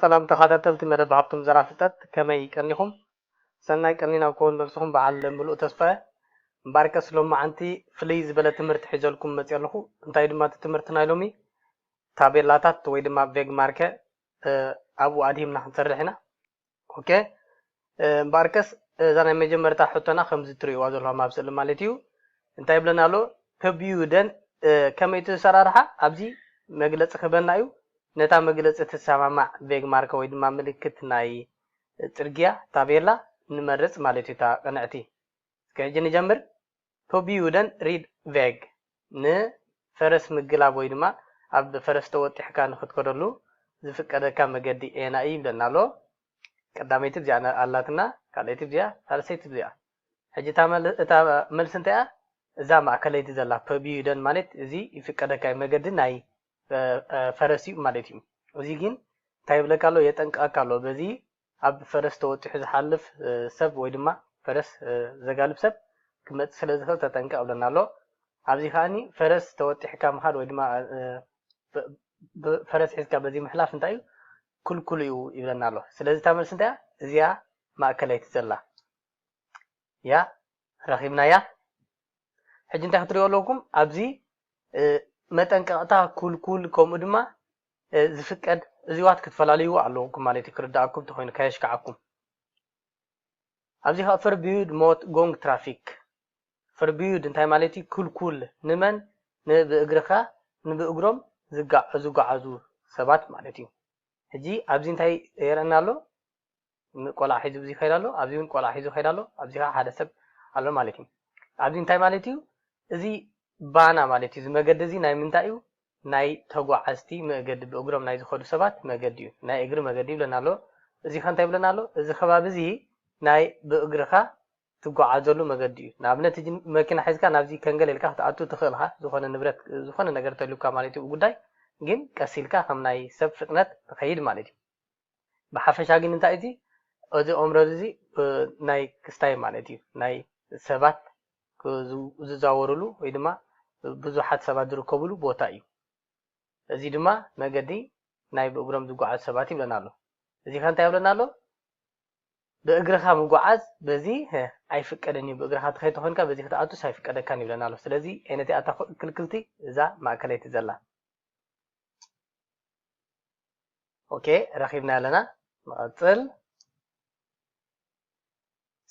سلام تخاطرتلتي مدد بحبتم زرافتات كما يكنيكم سناي كنينا كون نفسهم بعل ملؤ تسفى مبارك سلوم عنتي فليز بلا تمرت حجلكم متيالخو انتاي دما تمرتنا لومي تابيلاتات ወይ ድማ ቬግ ማርከ አቡ አዲምና ንሰርሕና ኦኬ ምባርከስ እዛ ናይ መጀመርታ ሕቶና ከምዚ ትሪእዋ ዘለኹም ኣብ ስእሊ ማለት እዩ እንታይ ብለና ኣሎ ከቢዩደን ከመይ ትሰራርሓ ኣብዚ መግለፂ ክበና እዩ ነታ መግለፂ ትሰማማዕ ቬግ ማርከ ወይ ድማ ምልክት ናይ ፅርግያ ታቤላ ንመርፅ ማለት እዩ ታ ቀንዕቲ ከጂ ንጀምር ከቢዩደን ሪድ ቬግ ንፈረስ ምግላብ ወይ ድማ ኣብ ፈረስ ተወጢሕካ ንኽትከደሉ ዝፍቀደካ መገዲ ኤና እዩ ይብለና ኣሎ ቀዳመይቲ እዚኣ ኣላትና ካልአይቲ እዚኣ ሳልሰይቲ እዚኣ ሕጂ እታ መልሲ እንታይ እያ እዛ ማእከለይቲ ዘላ ፐቢዩደን ማለት እዚ ይፍቀደካ መገዲ ናይ ፈረስ እዩ ማለት እዩ እዚ ግን እንታይ ይብለካ ኣሎ የጠንቀቐካ ኣሎ በዚ ኣብ ፈረስ ተወጢሑ ዝሓልፍ ሰብ ወይ ድማ ፈረስ ዘጋልብ ሰብ ክመፅእ ስለ ዝኽእል ተጠንቀቕ ብለና ኣሎ ኣብዚ ከዓኒ ፈረስ ተወጢሕካ ምኻድ ወይ ድማ ፈረስ ሒዝካ በዚ ምሕላፍ እንታይ እዩ ኩልኩል እዩ ይብለና ኣሎ ስለዚ እታ መልሲ እንታይ እያ እዚኣ ማእከለይቲ ዘላ ያ ረኺብናያ ሕጂ እንታይ ክትሪኦ ኣለኩም ኣብዚ መጠንቀቕታ ኩልኩል ከምኡ ድማ ዝፍቀድ እዚዋት ክትፈላለዩ ኣለውኩም ማለት እዩ ክርዳእኩም ተኮይኑ ከየሽከዓኩም ኣብዚ ከዓ ፈርቢዩድ ሞት ጎንግ ትራፊክ ፈርቢዩድ እንታይ ማለት እዩ ኩልኩል ንመን ንብእግርካ ንብእግሮም ዝጓዓዙ ሰባት ማለት እዩ ሕጂ ኣብዚ እንታይ የረአና ኣሎ ቆልዓ ሒዙ ብዙ ይኸይድ ኣሎ ኣብዚ እውን ቆልዓ ሒዙ ይኸይድ ኣሎ ኣብዚ ከዓ ሓደ ሰብ ኣሎ ማለት እዩ ኣብዚ እንታይ ማለት እዩ እዚ ባና ማለት እዩ እዚ መገዲ እዚ ናይ ምንታይ እዩ ናይ ተጓዓዝቲ መገዲ ብእግሮም ናይ ዝኸዱ ሰባት መገዲ እዩ ናይ እግሪ መገዲ ይብለና ኣሎ እዚ ከ እንታይ ይብለና ኣሎ እዚ ከባቢ እዚ ናይ ብእግርካ ትጓዓዘሉ መገዲ እዩ ንኣብነት እዚ መኪና ሒዝካ ናብዚ ከንገለልካ ክትኣቱ ትኽእልካ ዝኾነ ንብረት ዝኾነ ነገር ተልዩካ ማለት እዩ ጉዳይ ግን ቀሲልካ ከም ናይ ሰብ ፍጥነት ትኸይድ ማለት እዩ ብሓፈሻ ግን እንታይ እዚ እዚ ኦምረድ እዚ ናይ ክስታይ ማለት እዩ ናይ ሰባት ዝዛወሩሉ ወይ ድማ ብዙሓት ሰባት ዝርከብሉ ቦታ እዩ እዚ ድማ መገዲ ናይ ብእግሮም ዝጓዓዙ ሰባት ይብለና ኣሎ እዚ ከ እንታይ ይብለና ኣሎ ብእግርካ ምጓዓዝ በዚ ኣይፍቀደን እዩ ብእግርካ ትኸይድ ተኮይንካ በዚ ክትኣቱስ ኣይፍቀደካን ይብለና ኣሎ ስለዚ ዓይነቲ ኣታ ክልክልቲ እዛ ማእከለይቲ ዘላ ኦኬ ረኺብና ኣለና ንቐፅል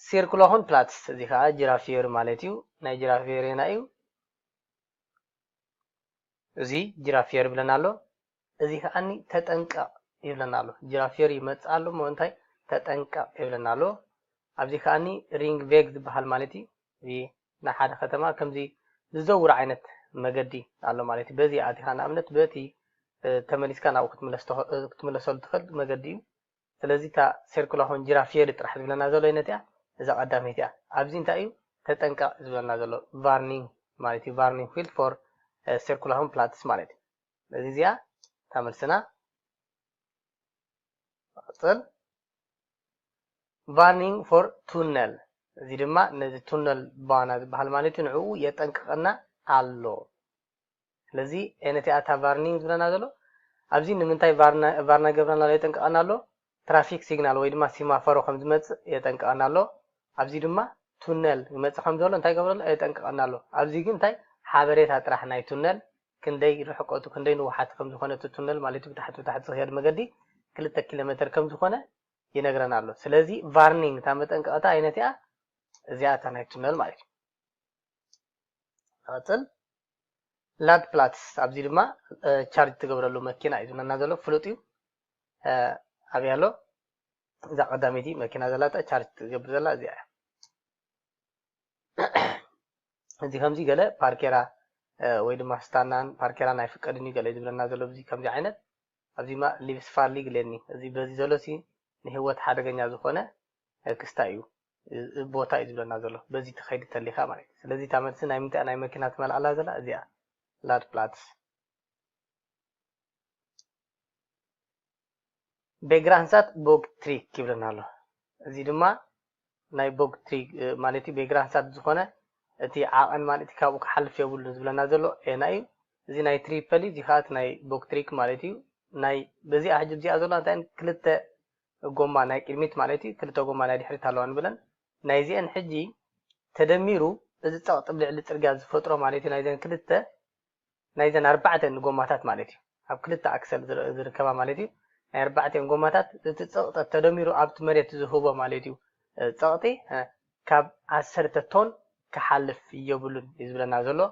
ሲርኩላሆን ፕላትስ እዚ ከዓ ጅራፊየር ማለት እዩ ናይ ጅራፊየር ና እዩ እዚ ጅራፊየር ይብለና ኣሎ እዚ ከዓኒ ተጠንቀቕ ይብለና ኣሎ ጅራፊየር ይመፅእ ኣሎ ሞ እንታይ ተጠንቀቕ ይብለና ኣሎ ኣብዚ ከዓኒ ሪንግ ቬግ ዝበሃል ማለት እዩ እዚ ናይ ሓደ ከተማ ከምዚ ዝዘውር ዓይነት መገዲ ኣሎ ማለት እዩ በዚ ኣቲኻ ንኣብነት በቲ ተመሊስካ ናብኡ ክትምለሰሉ ትኽእል መገዲ እዩ ስለዚ እታ ሴርኩላሆን ጅራፊየር ጥራሕ ዝብለና ዘሎ ዓይነት እያ እዛ ቀዳመይቲ እያ ኣብዚ እንታይ እዩ ተጠንቀቕ ዝብለና ዘሎ ቫርኒንግ ማለት እዩ ቫርኒንግ ፊልድ ፎር ሴርኩላሆን ፕላትስ ማለት እዩ እዚ እዚኣ ተመልስና ቅፅል ቫርኒንግ ፎር ቱነል እዚ ድማ ነዚ ቱነል ባና ዝበሃል ማለት እዩ ንዕኡ የጠንቅቐና ኣሎ ስለዚ ዓይነቲ ኣታ ቫርኒንግ ዝብለና ዘሎ ኣብዚ ንምንታይ ቫርና ገብረና ኣሎ የጠንቅቐና ኣሎ ትራፊክ ሲግናል ወይ ድማ ሲማፎሮ ከም ዝመፅእ የጠንቅቐና ኣሎ ኣብዚ ድማ ቱነል ይመፅእ ከም ዘሎ እንታይ ገብረሎ የጠንቅቐና ኣሎ ኣብዚ ግን እንታይ ሓበሬታ ጥራሕ ናይ ቱነል ክንደይ ርሕቀቱ ክንደይ ንውሓት ከም ዝኾነ እቲ ቱነል ማለት እዩ ብታሕቲ ዝኸድ መገዲ 2 ኪሎ ሜትር ከም ዝኾነ ይነግረና ኣሎ ስለዚ ቫርኒንግ እታ መጠንቀቕታ ዓይነት እያ እዚኣ እታ ናይ ቱነል ማለት እዩ ቅፅል ላድ ፕላትስ ኣብዚ ድማ ቻርጅ ትገብረሉ መኪና እዩ ዝብለና ዘሎ ፍሉጥ እዩ ኣብያ ኣሎ እዛ ቀዳመይቲ መኪና ዘላታ ቻርጅ ትገብር ዘላ እዚኣ እያ እዚ ከምዚ ገለ ፓርኬራ ወይ ድማ ስታናን ፓርኬራን ኣይፍቀድን እዩ ገለ ዝብለና ዘሎ እዚ ከምዚ ዓይነት ኣብዚ ማ ሊቭስ ፋርሊ ግለኒ እዚ በዚ ዘሎ ሲ ንህይወት ሓደገኛ ዝኾነ ክስታዩ ቦታ እዩ ዝብለና ዘሎ በዚ ተኸይድ ተሊኻ ማለት እዩ ስለዚ እታ መልሲ ናይ ምንታይ ናይ መኪና ትመልኣላ ዘላ እዚኣ ላድ ፕላትስ ቤግራንሳት ቦግ ትሪክ ይብለና ኣሎ እዚ ድማ ናይ ቦግ ትሪክ ማለት እዩ ቤግራንሳት ዝኾነ እቲ ዓቐን ማለት እዩ ካብኡ ክሓልፍ የብሉን ዝብለና ዘሎ ኤና እዩ እዚ ናይ ትሪፕል እዚ ከዓ ናይ ቦግ ትሪክ ማለት እዩ ናይ በዚኣ ሕጂ እዚኣ ዘሎ እንታይ ክልተ ጎማ ናይ ቅድሚት ማለት እዩ ክልተ ጎማ ናይ ድሕሪት ኣለዋ ንብለን ናይዚአን ሕጂ ተደሚሩ እዚ ፀቕጢ ልዕሊ ፅርግያ ዝፈጥሮ ማለት እዩ ናይዘን ክልተ ናይዘን ኣርባዕተን ጎማታት ማለት እዩ ኣብ ክልተ ኣክሰል ዝርከባ ማለት እዩ ናይ ኣርባዕተን ጎማታት እቲ ፀቕጢ ተደሚሩ ኣብቲ መሬት ዝህቦ ማለት እዩ ፀቕጢ ካብ 10 ቶን ክሓልፍ የብሉን እዩ ዝብለና ዘሎ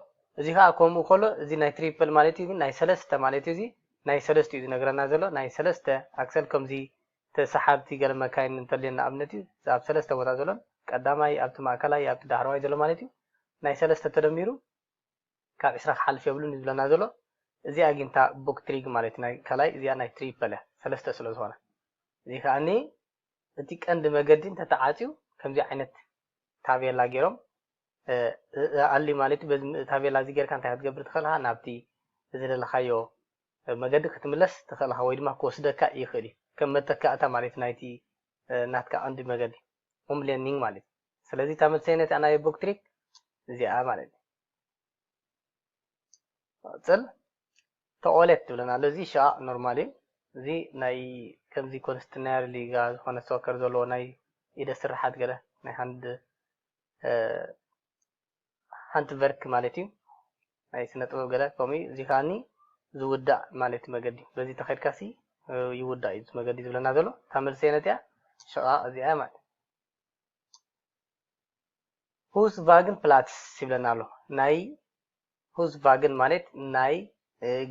እዚ ከዓ ከምኡ ከሎ እዚ ናይ ትሪፕል ማለት እዩ ናይ ሰለስተ ማለት እዩ እዚ ናይ ሰለስተ እዩ ዝነግረና ዘሎ ናይ ሰለስተ ኣክሰል ከምዚ ተሰሓብቲ ገለ መካይን እንተልየና ኣብነት እዩ ኣብ ሰለስተ ቦታ ዘሎ ቀዳማይ ኣብቲ ማእከላይ ኣብቲ ዳሕረዋይ ዘሎ ማለት እዩ ናይ ሰለስተ ተደሚሩ ካብ 20 ክሓልፍ የብሉን እዩ ዝብለና ዘሎ እዚኣ ግንታ ቦግ ትሪክ ማለት ናይ ከላይ እዚኣ ናይ ትሪፕል ሰለስተ ስለ ዝኾነ እዚ ከዓኒ እቲ ቀንዲ መገዲ እንተተዓፅዩ ከምዚ ዓይነት ታቤላ ገይሮም ኣሊ ማለት በዚ ታቤላ እዚ ጌርካ እንታይ ክትገብር ትኽእል ኢኻ ናብቲ ዝደለኻዮ መገዲ ክትምለስ ትኽእል ኢኻ ወይ ድማ ክወስደካ ይኽእል እዩ ከም መተካእታ ማለት ናይቲ ናትካ ቀንዲ መገዲ ሆም ሌርኒንግ ማለት ስለዚ እታ መልሲ ነታ ናይ ቦግ ትሪክ እዚኣ ማለት ቅፅል ተቆሌት ትብለና ኣሎ እዚ ሸቓቕ ኖርማል እዩ እዚ ናይ ከምዚ ኮንስትናርሊ ጋ ዝኾነ ሶከር ዘለዎ ናይ ኢደ ስራሓት ገለ ናይ ሓንቲ ቨርክ ማለት እዩ ናይ ስነ ጥበብ ገለ ከምኡ እዚ ከዓኒ ዝውዳእ ማለት መገዲ በዚ ተኸድካሲ ይውዳእ እዩ መገዲ ዝብለና ዘሎ እታ መልሲ ነቲያ ሸቓቕ እዚኣ ማለት ሁስ ቫግን ፕላትስ ይብለና ኣሎ ናይ ሁስ ቫግን ማለት ናይ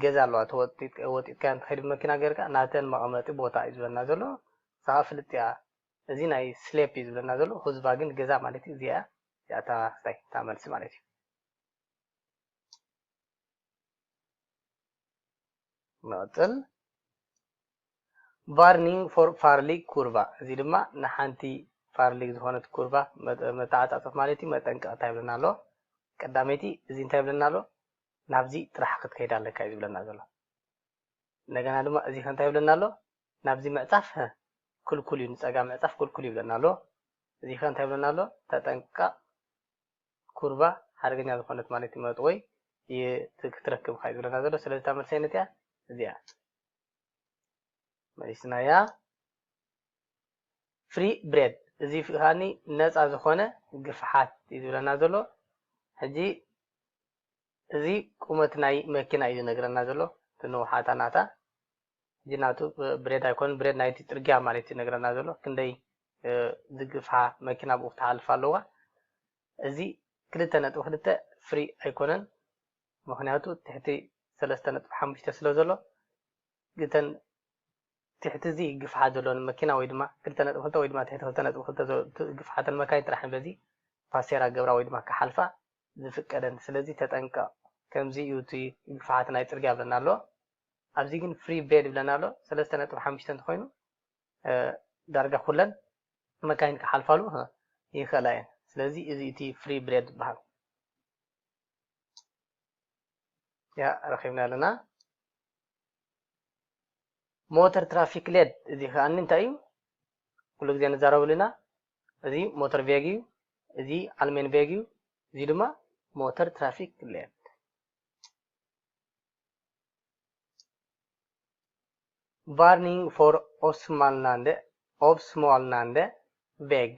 ገዛ ኣለዋ ተወጢጥካ እንትኸይድ መኪና ጌርካ ናተን መቐመጢ ቦታ እዩ ዝብለና ዘሎ ሳኻ ፍልጥያ እዚ ናይ ስሌፕ እዩ ዝብለና ዘሎ ሁስ ቫግን ገዛ ማለት እዩ እዚኣ እታ መልሲ ማለት እዩ نقتل varning for farlig kurva እዚ ድማ ንሓንቲ ፋርሊግ ዝኾነት ኩርባ መተዓፃፅፍ ማለት እዩ መጠንቀቕታ ይብለና ኣሎ ቀዳመይቲ እዚ እንታይ ይብለና ኣሎ ናብዚ ጥራሕ ክትከይድ ኣለካ እዩ ዝብለና ዘሎ እንደገና ድማ እዚ እንታይ ይብለና ኣሎ ናብዚ ምዕፃፍ ክልኩል እዩ ንፀጋም ምዕፃፍ ክልኩል ይብለና ኣሎ እዚ እንታይ ይብለና ኣሎ ተጠንቀቕ ኩርባ ሓደገኛ ዝኾነት ማለት እዩ መጥወይ ክትረክብ ካ ይብለና ዘሎ ስለዚ ተመልሰይነት እያ እዚኣ መሊስናያ ፍሪ ብሬድ እዚ ፍኻኒ ነፃ ዝኾነ ግፍሓት እዩ ዝብለና ዘሎ ሕጂ እዚ ቁመት ናይ መኪና እዩ ዝነግረና ዘሎ ትንውሓታ ናታ ሕጂ ናቱ ብሬድ ኣይኮን ብሬድ ናይቲ ፅርግያ ማለት እዩ ዝነግረና ዘሎ ክንደይ ዝግፍሓ መኪና ብኡ ክትሓልፍ ኣለዋ እዚ 2.2 ፍሪ ኣይኮነን ምክንያቱ ትሕቲ 3.5 ስለ ዘሎ ግተን تحت زي قفحة زلون الماكينة ويدما كلتا نتوخلتا ويدما تحت خلتا نتوخلتا قفحة المكاين ترحم بزي فاسيرا قبرا ويدما كحلفة زفكرن سلزي تتنكا كمزي يوتي قفحة نايت رقاب لنا له أبزيقن فري بريد لنا له 3.5 تخوينو درجة خلن مكاين كحلفة له يخلاين سلزي إزي فري بريد بحر يا رخيبنا لنا موتر ترافيك ليد إذا كان ننتهي كل جزء نزاره لنا إذا موتر فيجيو إذا علمين فيجيو إذا لما موتر ترافيك ليد warning for osmalnande väg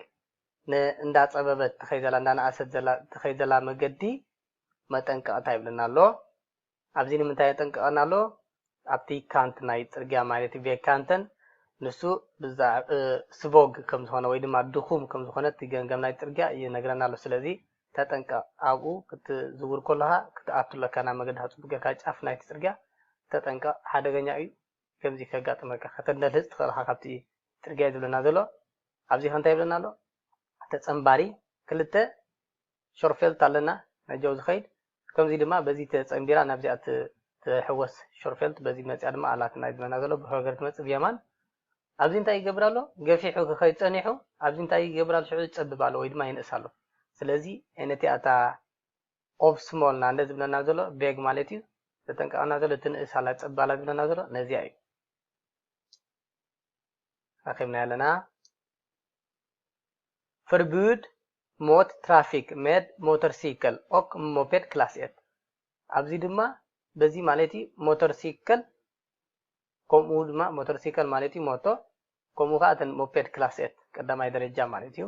ندات أبد تخيل عندنا أسد تخيل مجدي ما تنقع تايب لنا لو أبزين من تايب تنقع لنا لو أبتي كانت نايت رجع مالتي في كانتن نسو بزا سبوغ كم زخانة ويد ما دخوم كم زخانة تيجان جم نايت رجع ينقرنا له سلذي تتنقع أو كت زور كلها كت أطلع كنا مجد هتبقى كاج أف نايت رجع تتنقع هذا جناي كم زي كجات مركا خطرنا لست خلاص حبتي ترجع لنا ذلو أبزي خان تايب لنا له تتصنباري كلته شرفيل تالنا نجوز خير كم زي دما بزي تتصنبيرا نبزي تحوس شرفيلت بزي متى أدم على كنا إذا نزلوا بحوجرت متى بيمان ኣብዚ እንታይ ይገብራሎ ገፊሑ ከይፀኒሑ ኣብዚ እንታይ ይገብራሎ ሽዑ ይፀብባሎ ወይ ድማ ይንእሳሎ ስለዚ አይነቲ ኣታ ኦፍ ስሞል ና እንደዚህ ብለና ዘሎ ቤግ ማለት እዩ ተጠንቀቀና ዘሎ ትንእሳላ ፀባላ ብለና ዘሎ ነዚያ እዩ አኺምና ያለና forbud mot traffic med motorcycle och moped class 1 ኣብዚ ድማ በዚ ማለት እዩ ሞተርሳይክል ከምኡ ድማ ሞተርሳይክል ማለት እዩ ሞቶ ከምኡ ከዓ ተን ሞፔድ ክላስ 1 ቀዳማይ ደረጃ ማለት እዩ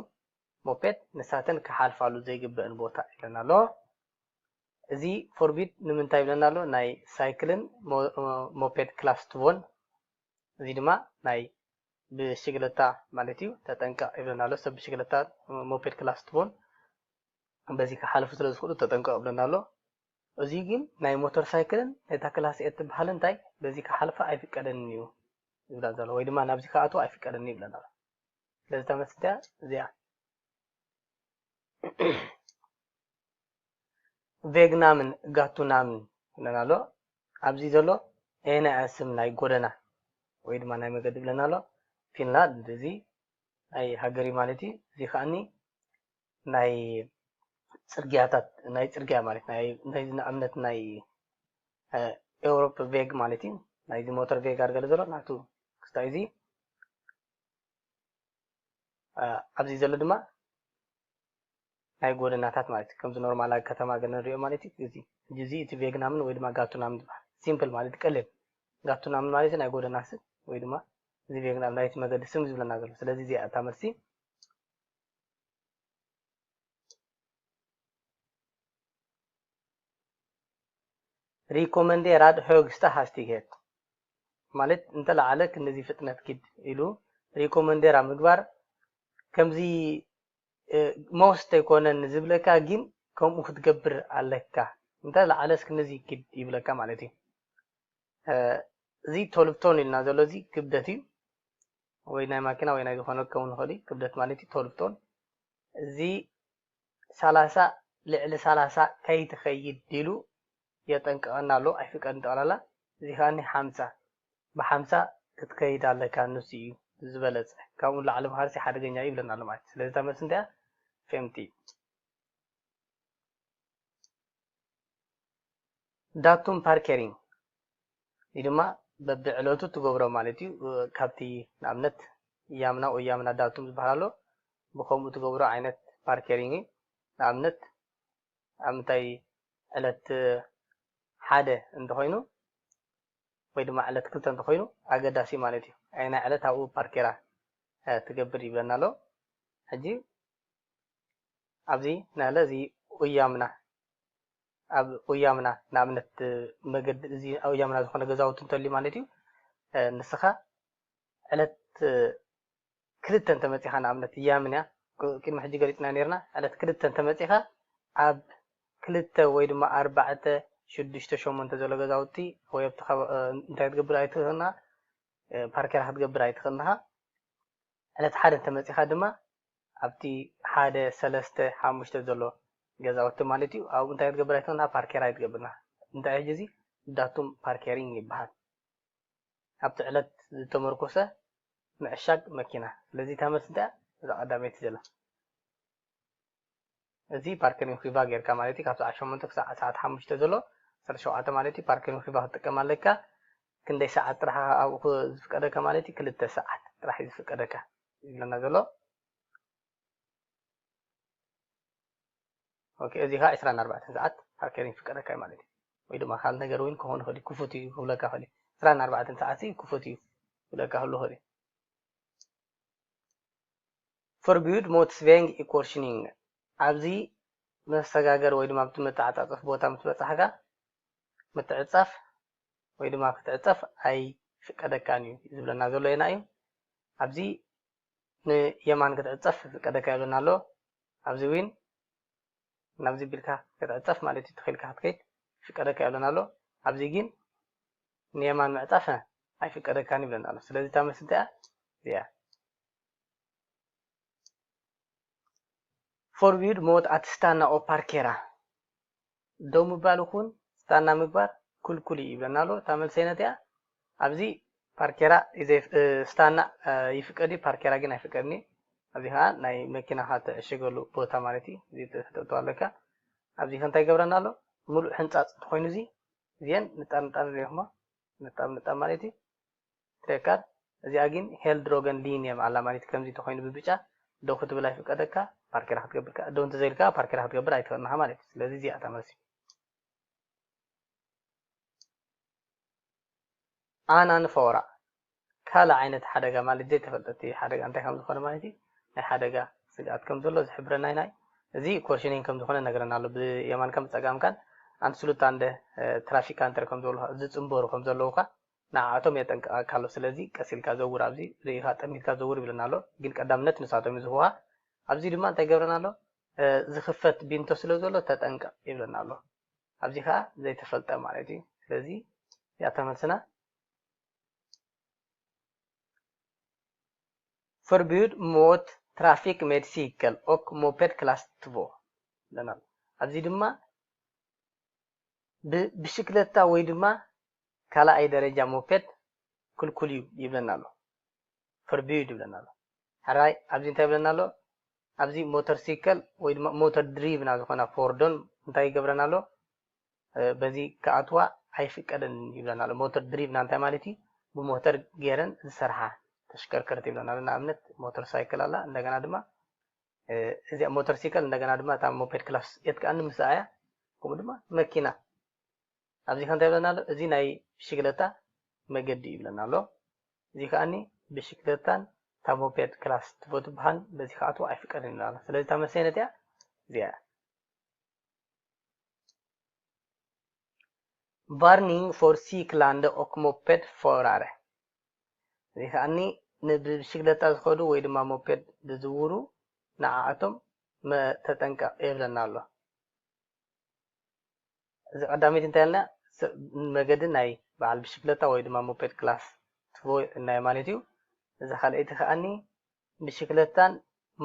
ሞፔድ ንሳተን ክሓልፋሉ ዘይግበአን ቦታ ይለና ኣሎ እዚ ፎርቢድ ንምንታይ ይብለና ኣሎ ናይ ሳይክልን ሞፔድ ክላስ 2 እዚ ድማ ናይ ብሽግለታ ማለት እዩ ተጠንቀቅ ይብለና ኣሎ ሰብ ብሽግለታ ሞፔድ ክላስ 2 በዚ ክሓልፉ ስለ ዝኽእሉ ተጠንቀቅ ይብለና ኣሎ እዚ ግን ናይ ሞተር ሳይክልን እታ ክላስ 1 ትበሃል እንታይ በዚ ክሓልፋ ኣይፍቀደን እዩ ይብላ ዘሎ ወይ ድማ ናብዚ ከኣቱ ኣይፍቀደን ይብለና ኣሎ ስለዚ ተመስልታ እዚኣ ቬግናምን ጋቱናምን ይብለና ኣሎ ኣብዚ ዘሎ ኤና እስም ናይ ጎደና ወይ ድማ ናይ መገዲ ይብለና ኣሎ ፊንላንድ እዚ ናይ ሃገሪ ማለት እዩ እዚ ከኣኒ ናይ ጽርግያታት ናይ ጽርግያ ማለት ናይ ንኣብነት ናይ ኤውሮፕ ቬግ ማለት እዩ ናይ ሞተር ቬግ አድርገለ ዘሎ ናቱ ክስታይ እዚ ኣብዚ ዘሎ ድማ ናይ ጎደናታት ማለት እዩ ከምዚ ኖርማል ከተማ ገነሪኦ ማለት እዩ እዚ እቲ ቬግናምን ወይ ድማ ጋቱናምን ዝበሃል ሲምፕል ማለት ቀለል ጋቱናምን ማለት ናይ ጎደና ስም ወይ ድማ እዚ ቬግናም ናይቲ መገዲ ስም ዝብለና ዘሎ ስለዚ እዚ ኣታ መልሲ rekommenderad högsta hastighet ማለት እንተላዓለ ክንዚ ፍጥነት ኪድ ኢሉ ሪኮመንደራ ምግባር ከምዚ ሞስት ይኮነን ዝብለካ ግን ከምኡ ክትገብር ኣለካ እንተላዓለስ ክንዚ ኪድ ይብለካ ማለት እዩ እዚ 12 ቶን ኢልና ዘሎ እዚ ክብደት እዩ ወይ ናይ ማኪና ወይ ናይ ዝኾነ ከውን ኸሊ ክብደት ማለት እዩ 12 ቶን እዚ 30 ልዕሊ 30 ከይትኸይድ ኢሉ የጠንቀቀና ኣሎ ኣይፍቀድን ጠቅላላ እዚ ካኒ 50 ብ50 ክትከይድ ኣለካ ንሱ እዩ ዝበለፀ ካብኡ ላዕሊ ባህርሲ ሓደገኛ ይብለና ኣሎ ማለት ስለዚ ተመስ እንታይ ፈምቲ ዳቱም ፓርኬሪንግ ይድማ በብዕለቱ ትገብሮ ማለት እዩ ካብቲ ንኣብነት ያምና ወይ ያምና ዳቱም ዝበሃሎ ብከምኡ ትገብሮ ዓይነት ፓርኬሪንግ ንኣብነት ኣብንታይ ዕለት ሓደ እንተኮይኑ ወይ ድማ ዕለት ክልተ እንተኮይኑ ኣገዳሲ ማለት እዩ ኣይና ዕለት ኣብኡ ፓርኬራ ትገብር ይብለና ኣሎ ሕጂ ኣብዚ ናለ እዚ ወያምና ኣብ ወያምና ንኣብነት መገዲ እዚ ወያምና ዝኾነ ገዛውቲ እንተልዩ ማለት እዩ ንስኻ ዕለት ክልተ እንተመፂኻ ንኣብነት ያምንያ ቅድሚ ሕጂ ገሊፅና ነርና ዕለት ክልተ እንተመፂኻ ኣብ ክልተ ወይ ድማ 4 6 8 ዘሎ ገዛውቲ ወይ እንታይ ትገብር ኣይትኽእልና ፓርኬራ ክትገብር ኣይትኽእልናኻ ዕለት ሓደ እንተመፂኻ ድማ ኣብቲ 1 3 5 ዘሎ ገዛውቲ ማለት እዩ ኣብኡ እንታይ ትገብር ኣይትኽእልና ፓርኬራ ኣይትገብርና እንታይ ሕጂ እዚ ዳቱም ፓርኬሪንግ ይበሃል ኣብቲ ዕለት ዝተመርኮሰ ምዕሻግ መኪና ስለዚ ተመርስ እንታይ እዛ ቀዳመይቲ ዘላ እዚ ፓርኪንግ ሪቫ ጌርካ ማለት እዩ ካብ ሰዓት 8 ክሳብ ሰዓት 5 ዘሎ 17 ማለት እዩ ፓርኪንግ ሪቫ ክትጥቀም ኣለካ ክንደይ ሰዓት ጥራሕ ኣብኡ ዝፍቀደካ ማለት እዩ 2 ሰዓት ጥራሕ ዝፍቀደካ ይብለና ዘሎ ኦኬ እዚ ካ 24 ሰዓት ፓርኪንግ ይፍቀደካ ማለት እዩ ወይ ድማ ካል ነገር ወይን ከሆነ ኸዲ ክፉት እዩ ክብለካ ኸዲ 24 ሰዓት ክፉት እዩ ክብለካ ሁሉ ኸዲ forbud mot sväng i korsning ኣብዚ መሰጋገር ወይ ድማ ብትመጣጣፍ ቦታ ምትበጻሕካ ምትዕጻፍ ወይ ድማ ክትዕጻፍ ኣይ ፍቀደካን እዩ ዝብለና ዘሎ ኢና እዩ ኣብዚ ንየማን ክትዕጻፍ ፍቀደካ ይብለና ኣሎ ኣብዚ ዊን ናብዚ ቢልካ ክትዕጻፍ ማለት እዩ ትኽልካ ክትከይድ ፍቀደካ ይብለና ኣሎ ኣብዚ ግን ንየማን ምዕጻፍ ኣይፍቀደካን ይብለና ኣሎ ስለዚ ታመስልታ እያ forbud mot att stanna och parkera ደው ምባል ይኹን ስታና ምግባር ኩልኩል ይብለና ኣሎ ተመልሰይነት እያ ኣብዚ ፓርኬራ إذا استانا يفقدي ፓርኬራ ግን አይፈቀድኒ ኣብዚኻ ናይ መኪና እሽገሉ ቦታ ማለቲ እዚ ተጠዋለካ ኣብዚ ከንታይ ገብረና ኣሎ ሙሉእ ህንጻጽ ኮይኑ እዚ እዚን ንጣር ይኹማ ንጣር ማለቲ ትረካር እዚ አግን ሄልድሮገን ሊኒየም አላ ማለት ከምዚ ተኮይኑ ብብጫ ደው ክትብል አይፈቀደካ ፓርኬራ ክትገብርካ ደው እንተዘይልካ ፓርኬራ ክትገብር አይተወናሃ ማለት ስለዚ እዚ አታመሲ አናን ፈወራ ካላ አይነት ሓደጋ ማለት ዘይ ተፈልጠቲ ሓደጋ እንታይ ከም ዝኾነ ማለት ናይ ሓደጋ ስጋት ከም ዘሎ ዝሕብረና ናይ እዚ ኮርሽኒን ከም ዝኾነ ነገርና ኣሎ ብየማን ከም ጸጋምካን አንስሉት አንደ ትራፊክ አንተር ከም ዘሎ ዝጽምበሩ ከም ዘለውካ ንዓቶም የጠንቀቃሉ ስለዚ ቀሲልካ ዘውር ኣብዚ ሪኢኻ ጠሚትካ ዘውር ይብለና ኣሎ ግን ቀዳምነት ንሳቶም ይዝህዋ ኣብዚ ድማ እንታይ ገብረና ኣሎ ዝኽፈት ቢንቶ ስለ ዘሎ ተጠንቀቅ ይብለና ኣሎ ኣብዚ ካ ዘይተፈልጠ ማለት እዩ ስለዚ ያ ተመልስና forbud mot trafik med cykel och moped klass 2 ለና ኣብዚ ድማ ብሽክለታ ወይ ድማ ካልኣይ ደረጃ ሞፔድ ኩልኩል ይብለና ኣሎ forbud ይብለና ኣሎ ሓራይ ኣብዚ እንታይ ይብለና ኣሎ ኣብዚ ሞተር ሳይክል ወይ ድማ ሞተር ድሪቭና ዝኾና ፎርዶን እንታይ ይገብረና ኣሎ በዚ ከኣትዋ ኣይፍቀደን ይብለና ኣሎ ሞተር ድሪቭና እንታይ ማለት እዩ ብሞተር ጌረን ዝሰርሓ ተሽከርከርቲ ይብለና ኣሎ ንኣብነት ሞተር ሳይክል አላ እንደገና ድማ እዚ ሞተር ሳይክል እንደገና ድማ ታ ሞፔድ ክላስ የትካን ምሳያ ከምኡ ድማ መኪና ኣብዚ ከንታ ይብለና ኣሎ እዚ ናይ ብሽክለታ መገዲ ይብለና ኣሎ እዚ ከኣኒ ብሽክለታን ታ ሞፔድ ክላስ ትቦትብሃን በዚ ከኣትዋ ኣይፍቀድን ይብለና ኣሎ ስለዚ ተመሰይነት እያ እዚያ varning for cyklande och mopedförare እዚ ከኣኒ ንብሽክለታ ዝኸዱ ወይ ድማ ሞፔድ ዝዝውሩ ንዓኣቶም ተጠንቀቅ ይብለና ኣሎ እዚ ቀዳሚት እንታይ ኣለና መገዲ ናይ በዓል ብሽክለታ ወይ ድማ ሞፔድ ክላስ ትቦ ናይ ማለት እዩ እዚ ካልአይቲ ከኣኒ ብሽክለታን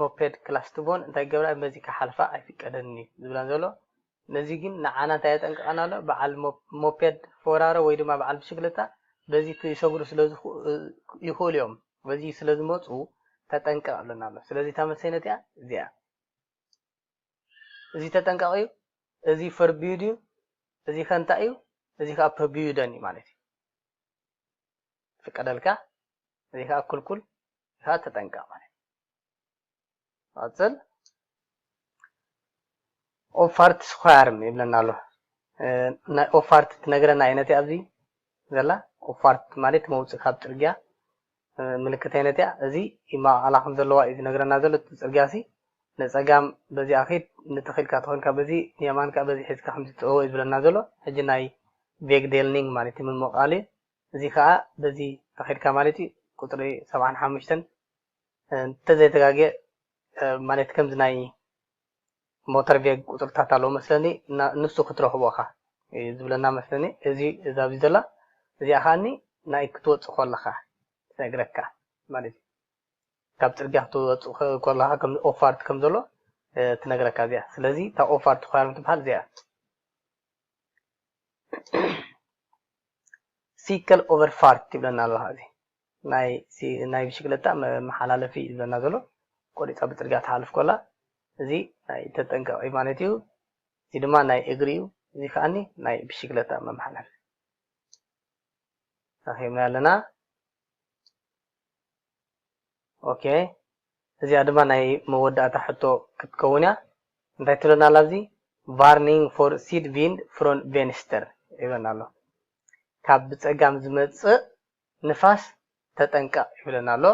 ሞፔድ ክላስ ትቦን እንታይ ገብራ በዚ ከሓልፋ ኣይፍቀደኒ ዝብላን ዘሎ ነዚ ግን ንዓና እንታይ የጠንቀቀና ኣሎ በዓል ሞፔድ ፎራረ ወይ ድማ በዓል ብሽክለታ በዚ ይሰጉሩ ስለ ይኽእሉ እዮም በዚ ስለ ዝመፁ ተጠንቀቅ ኣለና ኣሎ ስለዚ ተመሰይነት እያ እዚኣ እዚ ተጠንቀቅ እዩ እዚ forbid እዩ እዚ ከንታ እዩ እዚ ከዓ forbidden ማለት እዩ ፍቀደልካ እዚ ከዓ ኩልኩል ከዓ ተጠንቀቅ ማለት ኣጽል ኦፈርት ስኳርም ይብለና ኣሎ ናይ ኦፈርት ትነግረና አይነት ኣብዚ ዘላ ኦፈርት ማለት መውፅእ ካብ ፅርግያ ምልክት አይነት እያ እዚ ይማዓላኹም ዘለዋ እዩ ዝነግረና ዘሎ ፅርግያሲ ንፀጋም በዚ ኣኺድ ንተኺልካ ተኾንካ በዚ የማንካ በዚ ሒዝካ ከምዚ ትእወ ይብለና ዘሎ ሕጂ ናይ ቬግዴልኒንግ ማለት እዩ ምምቃል እዚ ከዓ በዚ ተኺልካ ማለት እዩ ቁጥሪ 75 እንተዘይተጋግየ ማለት ከምዚ ናይ ሞተር ቬግ ቁጥርታት ኣለዎ መስለኒ ንሱ ክትረኽቦ ኻ ዝብለና መስለኒ እዚ ኣብዚ ዘላ እዚኣ ከኣኒ ናይ ክትወፅእ ከለኻ ትነግረካ ማለት እዩ ካብ ፅርግያ ክትወፅእ ከለኻ ከም ኦፈርት ከም ዘሎ ትነግረካ እዚኣ ስለዚ እታ ኦፈርት ኮይና ትበሃል እዚኣ ሲክል ኦቨርፋርት ይብለና ኣሎ እዚ ናይ ብሽክለታ መሓላለፊ ይብለና ዘሎ ቆሪፃ ብፅርግያ ትሓልፍ ከላ እዚ ናይ ተጠንቀቂ ማለት እዩ እዚ ድማ ናይ እግሪ እዩ እዚ ከኣኒ ናይ ብሽክለታ መመሓላለፊ ተኺምና ኣለና ኦኬ እዚኣ ድማ ናይ መወዳእታ ሕቶ ክትከውን እያ እንታይ ትብለና ኣላ ኣብዚ varning for sidvind från vänster ይብለና ኣሎ ካብ ብፀጋም ዝመፅእ ንፋስ ተጠንቀቅ ይብለና ኣሎ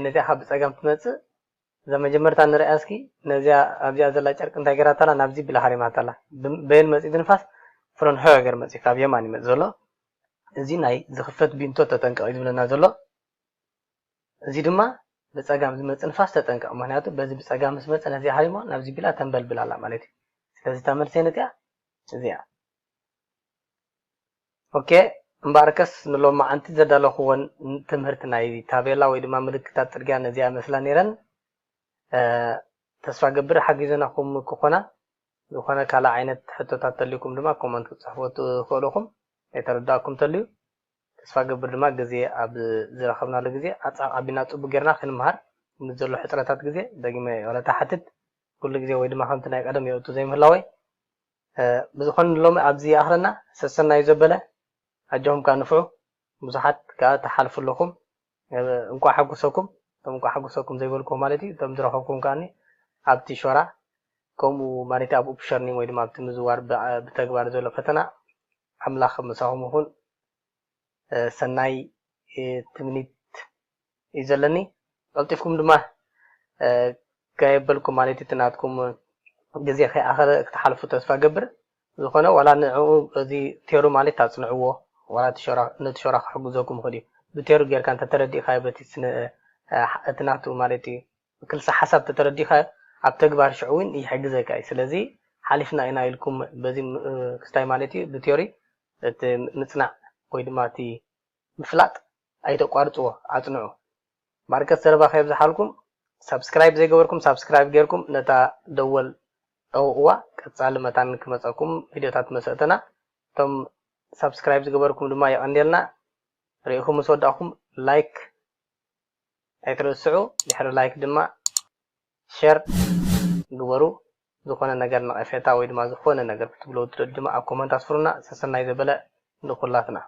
ነዚኣ ካብ ብፀጋም ትመፅእ እዛ መጀመርታ ንሪኣ እስኪ ነዚኣ ኣብዚኣ ዘላ ጨርቂ እንታይ ገራታላ ናብዚ ብላ ሃሪማታላ በይን መፂት ንፋስ ፍሮን höger መፂእ ካብ የማን ይመፅእ ዘሎ እዚ ናይ ዝኽፈት ቢንቶ ተጠንቀቅ ዝብለና ዘሎ እዚ ድማ ብፀጋም ዝመፅእ ንፋስ ተጠንቀቅ ምክንያቱ በዚ ብፀጋም ምስ መፀ ነዚኣ ሃሪማ ናብዚ ቢላ ተንበልብላላ ማለት እዩ ስለዚ ተመልሰይነት እያ እዚኣ ኦኬ እምበኣርከስ ንሎም መዓንቲ ዘዳለኽዎን ትምህርቲ ናይ ታቤላ ወይ ድማ ምልክታት ፅርግያ ነዚኣ መስላ ነይረን ተስፋ ገብር ሓጊዘናኹም ክኾና ዝኾነ ካልእ ዓይነት ሕቶታት ተልይኩም ድማ ኮመንት ክፅሕፉ ትኽእሉኹም የተረዳእኩም ተልዩ ተስፋ ገብር ድማ ግዜ ኣብ ዝረኸብናሉ ግዜ ኣቢና ፅቡቅ ጌርና ክንምሃር ንዘሎ ሕፅረታት ግዜ ደጊመ ወለታ ሓትት ኩሉ ግዜ ወይ ድማ ከምቲ ናይ ቀደም የእቱ ዘይምህላወይ ብዝኾነ ሎሚ ኣብዚ ኣኽረና ሰሰናይ ዘበለ ኣጆኹም ካ ንፍዑ ብዙሓት ከዓ ተሓልፉ ኣለኹም እንኳ ሓጉሰኩም እቶም እንኳ ሓጉሰኩም ዘይበልኩም ማለት እዩ እቶም ዝረኸብኩም ከዓኒ ኣብቲ ሾራ ከምኡ ማለት ኣብ ኦፕሸርኒንግ ወይ ድማ ኣብቲ ምዝዋር ብተግባር ዘሎ ፈተና ኣምላኽ ምሳኹም ይኹን ሰናይ ትምኒት እዩ ዘለኒ ቀልጢፍኩም ድማ ከየበልኩም ማለት እዩ ትናትኩም ግዜ ከይኣኸረ ክትሓልፉ ተስፋ ገብር ዝኾነ ዋላ ንዕኡ እዚ ቴሩ ማለት ታፅንዕዎ ዋላ ነቲ ሾራ ክሕግዘኩም ይኽእል እዩ ብቴሩ ጌርካ እንተተረዲእካዮ በቲ እቲ ናቱ ማለት እዩ ክልሲ ሓሳብ ተተረዲእካዮ ኣብ ተግባር ሽዑ እውን ይሕግዘካ እዩ ስለዚ ሓሊፍና ኢና ኢልኩም በዚ ክስታይ ማለት እዩ ብቴዎሪ እቲ ምፅናዕ ወይ ድማ እቲ ምፍላጥ ኣይተቋርፅዎ ኣፅንዑ ማርከስ ዘረባ ከ ብዝሓልኩም ሰብስክራይብ ዘይገበርኩም ሰብስክራይብ ጌርኩም ነታ ደወል ጠውቕዋ ቀፃሊ መታን ክመፀኩም ቪድዮታት መሰእተና እቶም ሰብስክራይብ ዝገበርኩም ድማ የቐንዴልና ርኢኹም ምስ ወዳእኹም ላይክ ኣይትርስዑ ድሕሪ ላይክ ድማ ሼር ግበሩ ዝኾነ ነገር ነቐፌታ ወይ ድማ ዝኾነ ነገር ክትብሉ ትደሊ ድማ ኣብ ኮመንት ኣስፍሩና ሰሰናይ ዘበለ ንኹላትና